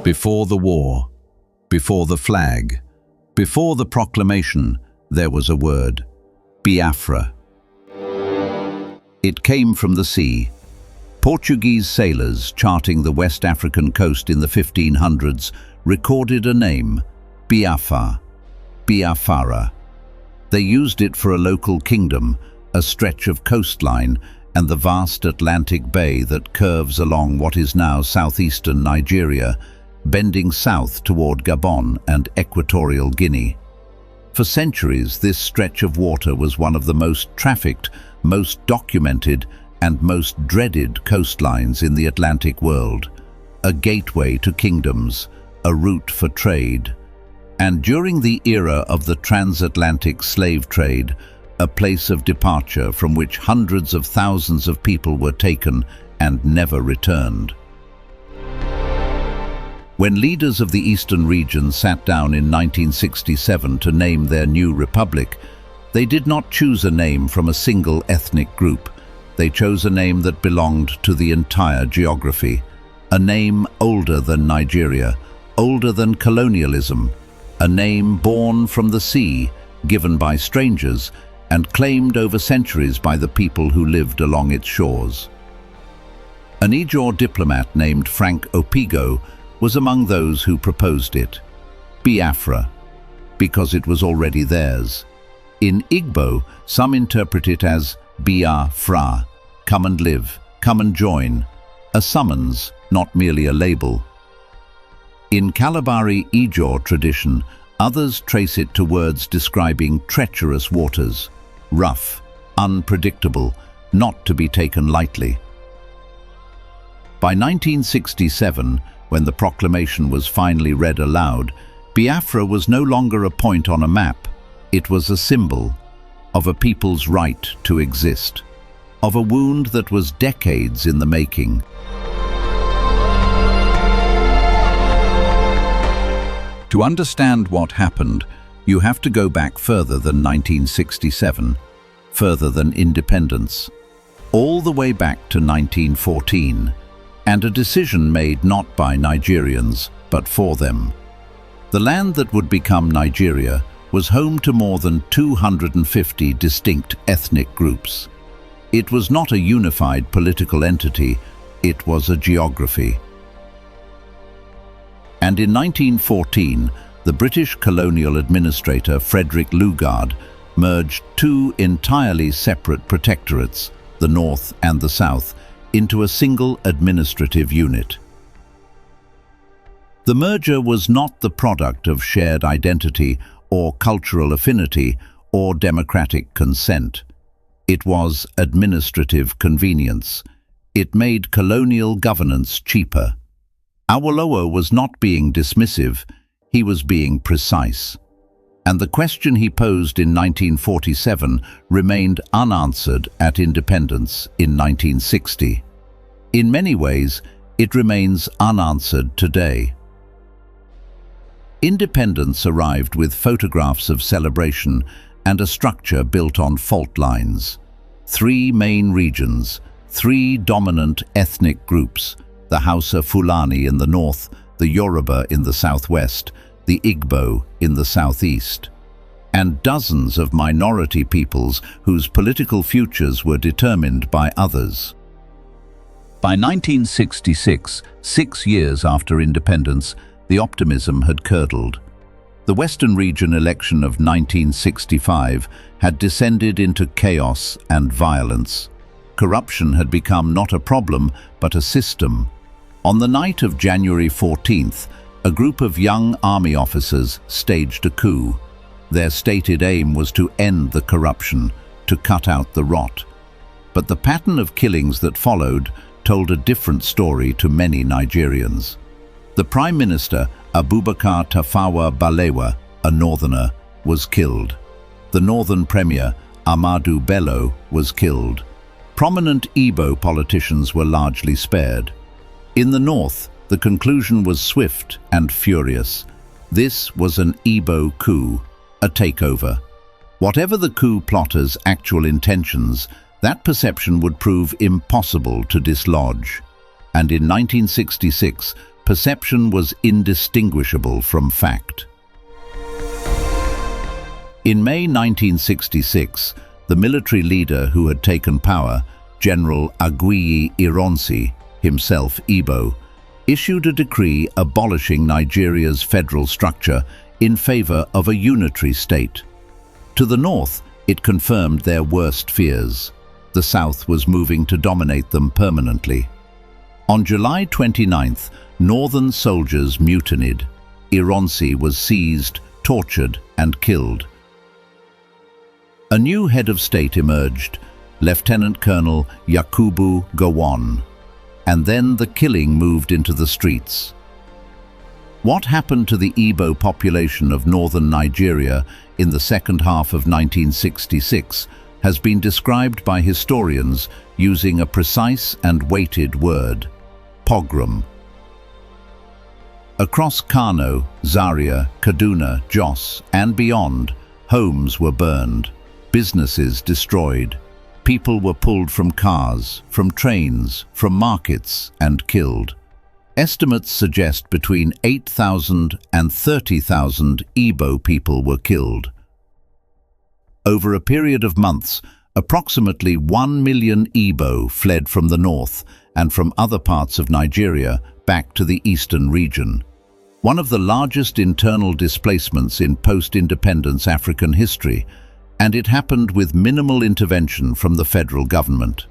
Before the war, before the flag, before the proclamation, there was a word: Biafra. It came from the sea. Portuguese sailors charting the West African coast in the 1500s recorded a name: Biafra, Biafra. They used it for a local kingdom, a stretch of coastline, and the vast Atlantic Bay that curves along what is now southeastern Nigeria, bending south toward Gabon and Equatorial Guinea. For centuries, this stretch of water was one of the most trafficked, most documented, and most dreaded coastlines in the Atlantic world, a gateway to kingdoms, a route for trade, and during the era of the transatlantic slave trade, a place of departure from which hundreds of thousands of people were taken and never returned. When leaders of the eastern region sat down in 1967 to name their new republic, they did not choose a name from a single ethnic group. They chose a name that belonged to the entire geography, a name older than Nigeria, older than colonialism, a name born from the sea, given by strangers, and claimed over centuries by the people who lived along its shores. An Ijaw diplomat named Frank Opigo was among those who proposed it. Biafra, because it was already theirs. In Igbo, some interpret it as Biafra, come and live, come and join, a summons, not merely a label. In Kalabari Ijaw tradition, others trace it to words describing treacherous waters, rough, unpredictable, not to be taken lightly. By 1967, when the proclamation was finally read aloud, Biafra was no longer a point on a map. It was a symbol of a people's right to exist, of a wound that was decades in the making. To understand what happened, you have to go back further than 1967, further than independence, all the way back to 1914, and a decision made not by Nigerians, but for them. The land that would become Nigeria was home to more than 250 distinct ethnic groups. It was not a unified political entity, it was a geography. And in 1914, the British colonial administrator Frederick Lugard merged two entirely separate protectorates, the North and the South, into a single administrative unit. The merger was not the product of shared identity or cultural affinity or democratic consent. It was administrative convenience. It made colonial governance cheaper. Awolowo was not being dismissive, he was being precise. And the question he posed in 1947 remained unanswered at independence in 1960. In many ways, it remains unanswered today. Independence arrived with photographs of celebration and a structure built on fault lines. Three main regions, three dominant ethnic groups, the Hausa Fulani in the north, the Yoruba in the southwest, the Igbo in the southeast, and dozens of minority peoples whose political futures were determined by others. By 1966, 6 years after independence, the optimism had curdled. The Western Region election of 1965 had descended into chaos and violence. Corruption had become not a problem, but a system. On the night of January 14th, a group of young army officers staged a coup. Their stated aim was to end the corruption, to cut out the rot. But the pattern of killings that followed told a different story to many Nigerians. The Prime Minister, Abubakar Tafawa Balewa, a northerner, was killed. The Northern Premier, Ahmadu Bello, was killed. Prominent Igbo politicians were largely spared. In the north, the conclusion was swift and furious. This was an Igbo coup, a takeover. Whatever the coup plotters' actual intentions, that perception would prove impossible to dislodge. And in 1966, perception was indistinguishable from fact. In May 1966, the military leader who had taken power, General Aguiyi Ironsi, himself Igbo, issued a decree abolishing Nigeria's federal structure in favor of a unitary state. To the north, it confirmed their worst fears. The south was moving to dominate them permanently. On July 29th, northern soldiers mutinied. Ironsi was seized, tortured, and killed. A new head of state emerged, Lieutenant Colonel Yakubu Gowon, and then the killing moved into the streets. What happened to the Igbo population of northern Nigeria in the second half of 1966 has been described by historians using a precise and weighted word: pogrom. Across Kano, Zaria, Kaduna, Jos, and beyond, homes were burned, businesses destroyed, people were pulled from cars, from trains, from markets, and killed. Estimates suggest between 8,000 and 30,000 Igbo people were killed. Over a period of months, approximately 1 million Igbo fled from the north and from other parts of Nigeria back to the eastern region. One of the largest internal displacements in post-independence African history, and it happened with minimal intervention from the federal government.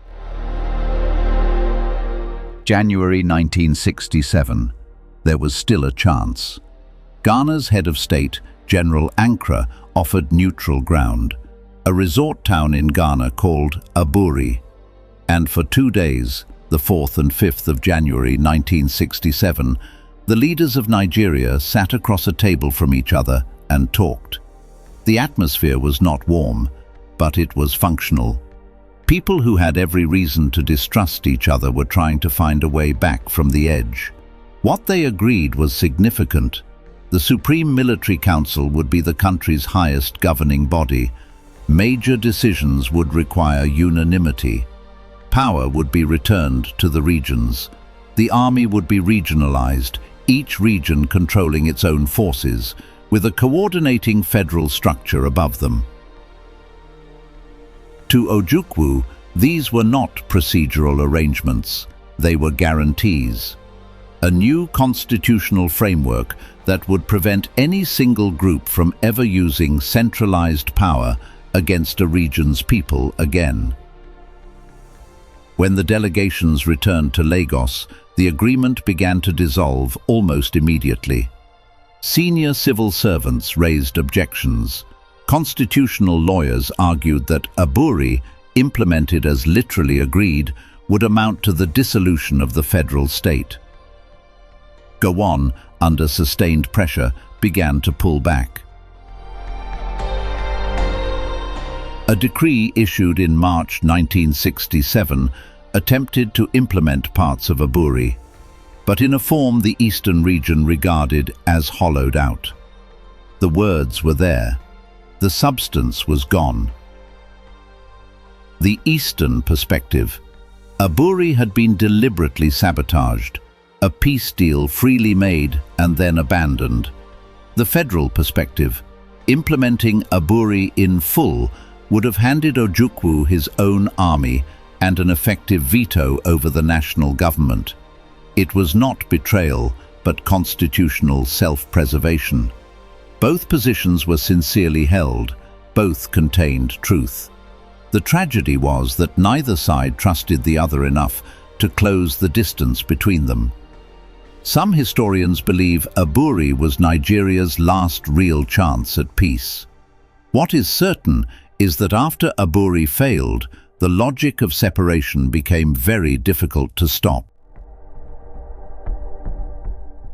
January 1967. There was still a chance. Ghana's head of state, General Ankara, offered neutral ground, a resort town in Ghana called Aburi, and for 2 days, the 4th and 5th of January 1967, the leaders of Nigeria sat across a table from each other and talked. The atmosphere was not warm, but it was functional. People who had every reason to distrust each other were trying to find a way back from the edge. What they agreed was significant. The Supreme Military Council would be the country's highest governing body. Major decisions would require unanimity. Power would be returned to the regions. The army would be regionalized, each region controlling its own forces, with a coordinating federal structure above them. To Ojukwu, these were not procedural arrangements, they were guarantees. A new constitutional framework that would prevent any single group from ever using centralized power against a region's people again. When the delegations returned to Lagos, the agreement began to dissolve almost immediately. Senior civil servants raised objections. Constitutional lawyers argued that Aburi, implemented as literally agreed, would amount to the dissolution of the federal state. Gowon, under sustained pressure, began to pull back. A decree issued in March 1967 attempted to implement parts of Aburi, but in a form the eastern region regarded as hollowed out. The words were there. The substance was gone. The Eastern perspective. Aburi had been deliberately sabotaged, a peace deal freely made and then abandoned. The federal perspective. Implementing Aburi in full would have handed Ojukwu his own army and an effective veto over the national government. It was not betrayal, but constitutional self-preservation. Both positions were sincerely held, both contained truth. The tragedy was that neither side trusted the other enough to close the distance between them. Some historians believe Aburi was Nigeria's last real chance at peace. What is certain is that after Aburi failed, the logic of separation became very difficult to stop.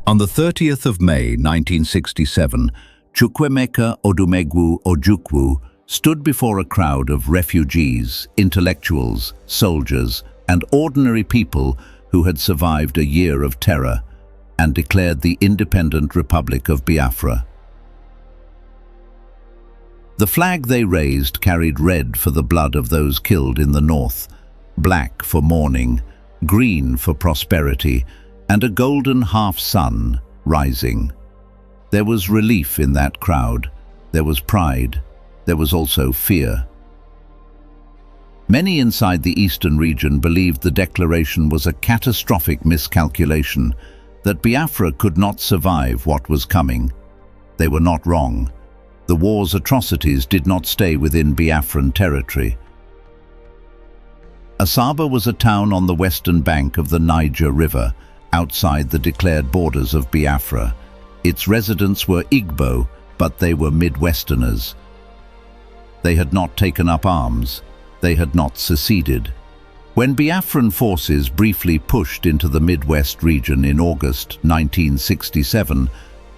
On the 30th of May 1967, Chukwuemeka Odumegwu Ojukwu stood before a crowd of refugees, intellectuals, soldiers, and ordinary people who had survived a year of terror, and declared the independent Republic of Biafra. The flag they raised carried red for the blood of those killed in the north, black for mourning, green for prosperity, and a golden half-sun rising. There was relief in that crowd. There was pride. There was also fear. Many inside the eastern region believed the declaration was a catastrophic miscalculation, that Biafra could not survive what was coming. They were not wrong. The war's atrocities did not stay within Biafran territory. Asaba was a town on the western bank of the Niger River, outside the declared borders of Biafra. Its residents were Igbo, but they were Midwesterners. They had not taken up arms. They had not seceded. When Biafran forces briefly pushed into the Midwest region in August 1967,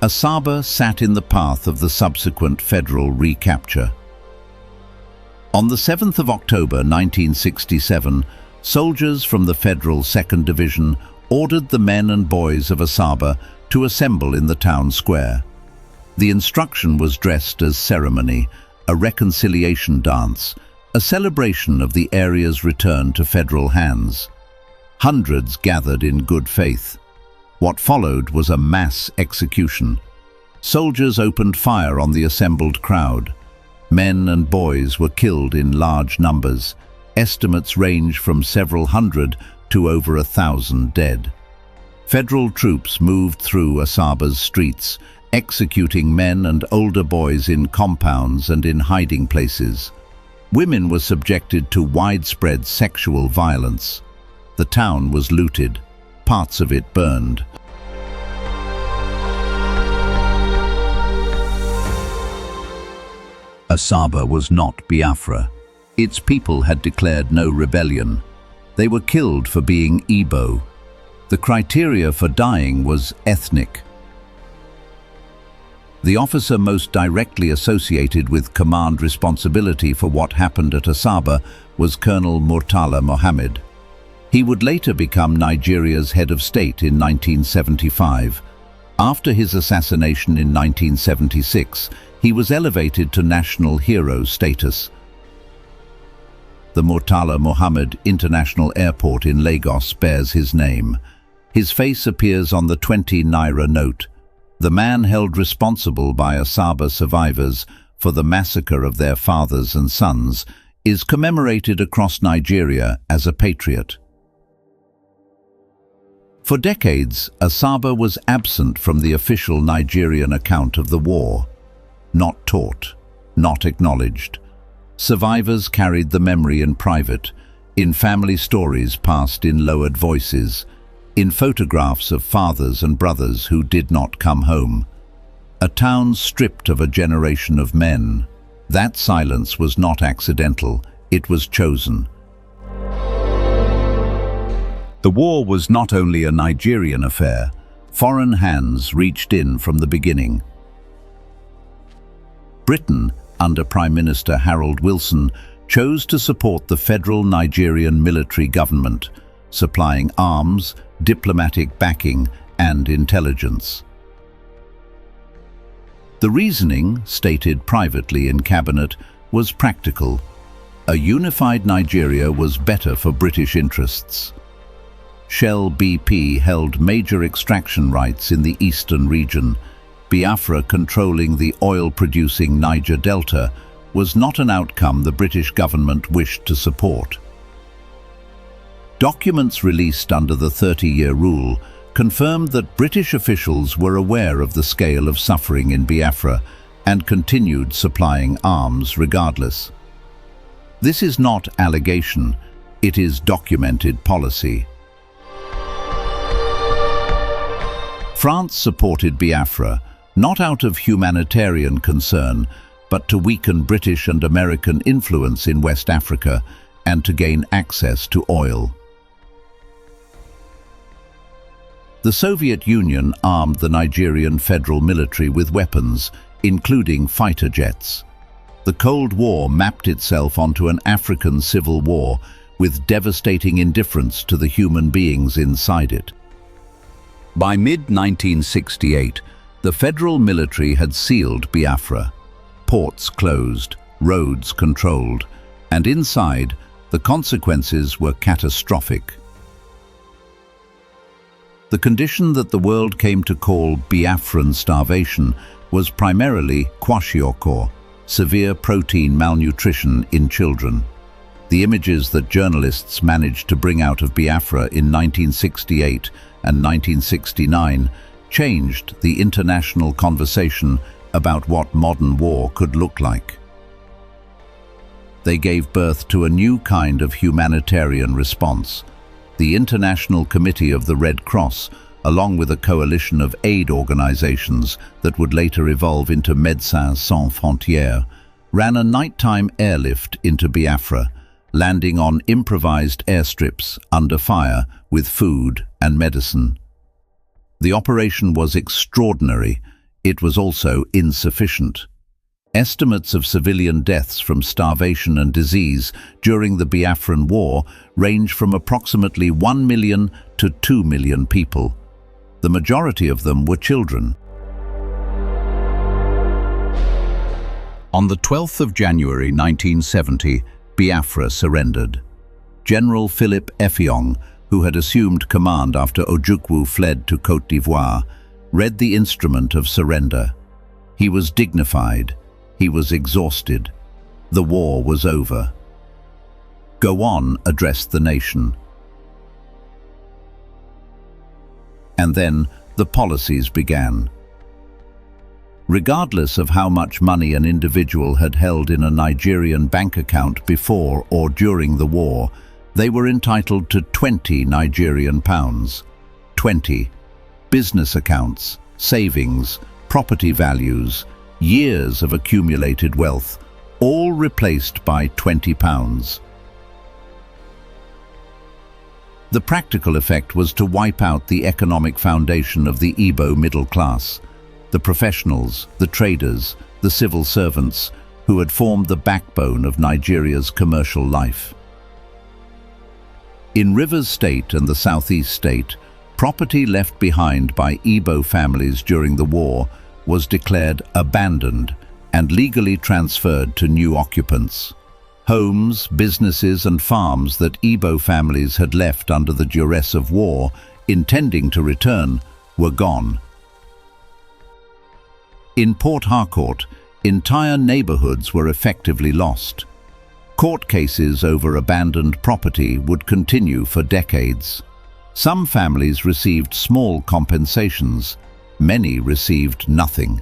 Asaba sat in the path of the subsequent federal recapture. On the 7th of October 1967, soldiers from the Federal 2nd Division ordered the men and boys of Asaba to assemble in the town square. The instruction was dressed as ceremony, a reconciliation dance, a celebration of the area's return to federal hands. Hundreds gathered in good faith. What followed was a mass execution. Soldiers opened fire on the assembled crowd. Men and boys were killed in large numbers. Estimates range from several hundred to over 1,000 dead. Federal troops moved through Asaba's streets, executing men and older boys in compounds and in hiding places. Women were subjected to widespread sexual violence. The town was looted, parts of it burned. Asaba was not Biafra. Its people had declared no rebellion. They were killed for being Igbo. The criteria for dying was ethnic. The officer most directly associated with command responsibility for what happened at Asaba was Colonel Murtala Mohammed. He would later become Nigeria's head of state in 1975. After his assassination in 1976, he was elevated to national hero status. The Murtala Mohammed International Airport in Lagos bears his name. His face appears on the 20 Naira note. The man held responsible by Asaba survivors for the massacre of their fathers and sons is commemorated across Nigeria as a patriot. For decades, Asaba was absent from the official Nigerian account of the war. Not taught, not acknowledged. Survivors carried the memory in private, in family stories passed in lowered voices, in photographs of fathers and brothers who did not come home. A town stripped of a generation of men. That silence was not accidental, it was chosen. The war was not only a Nigerian affair. Foreign hands reached in from the beginning. Britain, under Prime Minister Harold Wilson, chose to support the federal Nigerian military government, supplying arms, diplomatic backing, and intelligence. The reasoning, stated privately in cabinet, was practical. A unified Nigeria was better for British interests. Shell BP held major extraction rights in the eastern region. Biafra controlling the oil-producing Niger Delta was not an outcome the British government wished to support. Documents released under the 30-year rule confirmed that British officials were aware of the scale of suffering in Biafra and continued supplying arms regardless. This is not allegation, it is documented policy. France supported Biafra, not out of humanitarian concern, but to weaken British and American influence in West Africa and to gain access to oil. The Soviet Union armed the Nigerian federal military with weapons, including fighter jets. The Cold War mapped itself onto an African civil war with devastating indifference to the human beings inside it. By mid-1968, the federal military had sealed Biafra. Ports closed, roads controlled, and inside, the consequences were catastrophic. The condition that the world came to call Biafran starvation was primarily kwashiorkor, severe protein malnutrition in children. The images that journalists managed to bring out of Biafra in 1968 and 1969 changed the international conversation about what modern war could look like. They gave birth to a new kind of humanitarian response. The International Committee of the Red Cross, along with a coalition of aid organizations that would later evolve into Médecins Sans Frontières, ran a nighttime airlift into Biafra, landing on improvised airstrips under fire with food and medicine. The operation was extraordinary. It was also insufficient. Estimates of civilian deaths from starvation and disease during the Biafran War range from approximately 1 million to 2 million people. The majority of them were children. On the 12th of January 1970, Biafra surrendered. General Philip Effiong, who had assumed command after Ojukwu fled to Côte d'Ivoire, read the instrument of surrender. He was dignified. He was exhausted. The war was over. Gowon addressed the nation. And then the policies began. Regardless of how much money an individual had held in a Nigerian bank account before or during the war, they were entitled to 20 Nigerian pounds. 20. Business accounts, savings, property values, years of accumulated wealth, all replaced by 20 pounds. The practical effect was to wipe out the economic foundation of the Igbo middle class, the professionals, the traders, the civil servants, who had formed the backbone of Nigeria's commercial life. In Rivers State and the Southeast State, property left behind by Igbo families during the war was declared abandoned and legally transferred to new occupants. Homes, businesses and farms that Igbo families had left under the duress of war, intending to return, were gone. In Port Harcourt, entire neighborhoods were effectively lost. Court cases over abandoned property would continue for decades. Some families received small compensations. Many received nothing.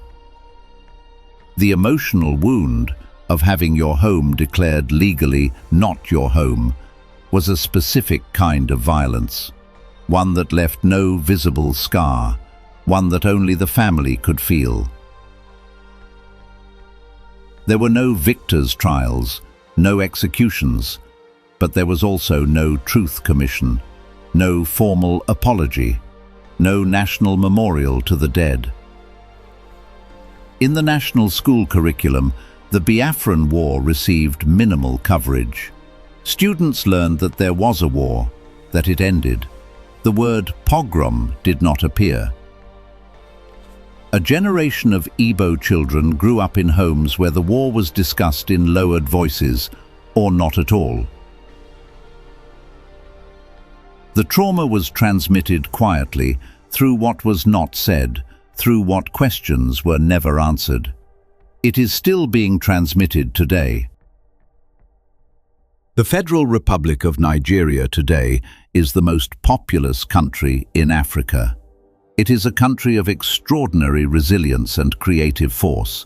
The emotional wound of having your home declared legally not your home was a specific kind of violence, one that left no visible scar, one that only the family could feel. There were no victors' trials, no executions, but there was also no truth commission, no formal apology, no national memorial to the dead. In the national school curriculum, the Biafran War received minimal coverage. Students learned that there was a war, that it ended. The word pogrom did not appear. A generation of Igbo children grew up in homes where the war was discussed in lowered voices, or not at all. The trauma was transmitted quietly, through what was not said, through what questions were never answered. It is still being transmitted today. The Federal Republic of Nigeria today is the most populous country in Africa. It is a country of extraordinary resilience and creative force.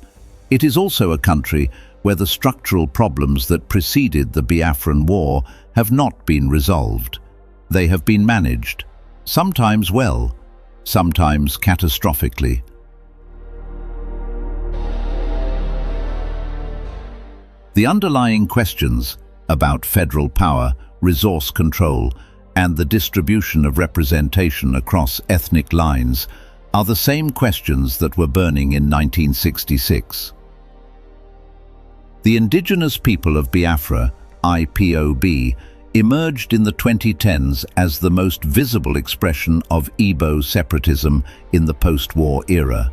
It is also a country where the structural problems that preceded the Biafran War have not been resolved. They have been managed, sometimes well, sometimes catastrophically. The underlying questions about federal power, resource control, and the distribution of representation across ethnic lines are the same questions that were burning in 1966. The indigenous people of Biafra, IPOB, emerged in the 2010s as the most visible expression of Igbo separatism in the post-war era.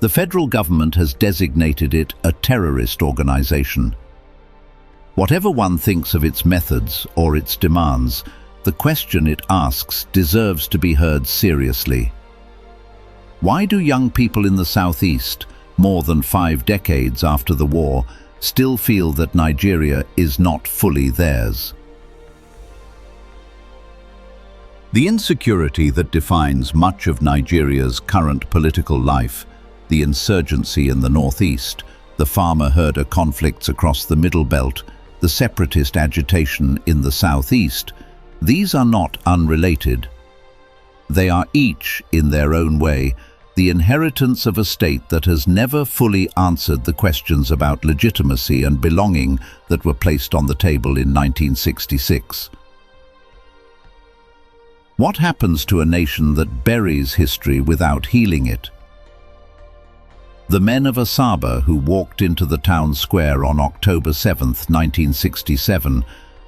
The federal government has designated it a terrorist organization. Whatever one thinks of its methods or its demands, the question it asks deserves to be heard seriously. Why do young people in the southeast, more than 5 decades after the war, still feel that Nigeria is not fully theirs? The insecurity that defines much of Nigeria's current political life, the insurgency in the northeast, the farmer-herder conflicts across the Middle Belt, the separatist agitation in the southeast, these are not unrelated. They are each, in their own way, the inheritance of a state that has never fully answered the questions about legitimacy and belonging that were placed on the table in 1966. What happens to a nation that buries history without healing it? The men of Asaba who walked into the town square on October 7, 1967,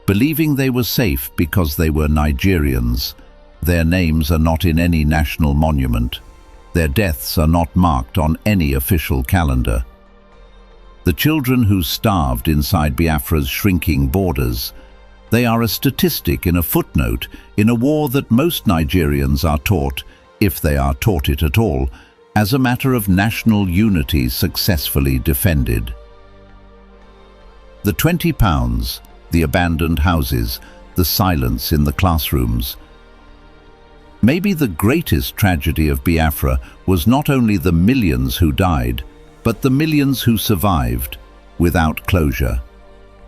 believing they were safe because they were Nigerians. Their names are not in any national monument. Their deaths are not marked on any official calendar. The children who starved inside Biafra's shrinking borders, they are a statistic in a footnote in a war that most Nigerians are taught, if they are taught it at all, as a matter of national unity successfully defended. The 20 pounds, the abandoned houses, the silence in the classrooms. Maybe the greatest tragedy of Biafra was not only the millions who died, but the millions who survived, without closure.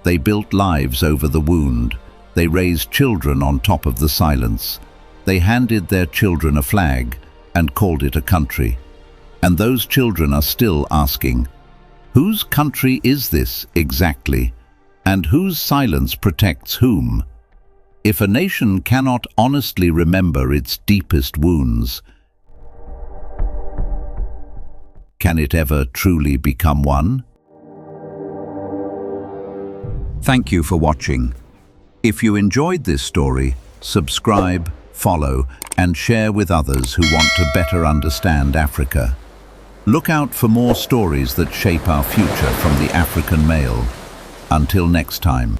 They built lives over the wound. They raised children on top of the silence. They handed their children a flag and called it a country. And those children are still asking, whose country is this exactly? And whose silence protects whom? If a nation cannot honestly remember its deepest wounds, can it ever truly become one? Thank you for watching. If you enjoyed this story, subscribe, follow, and share with others who want to better understand Africa. Look out for more stories that shape our future from the African male. Until next time.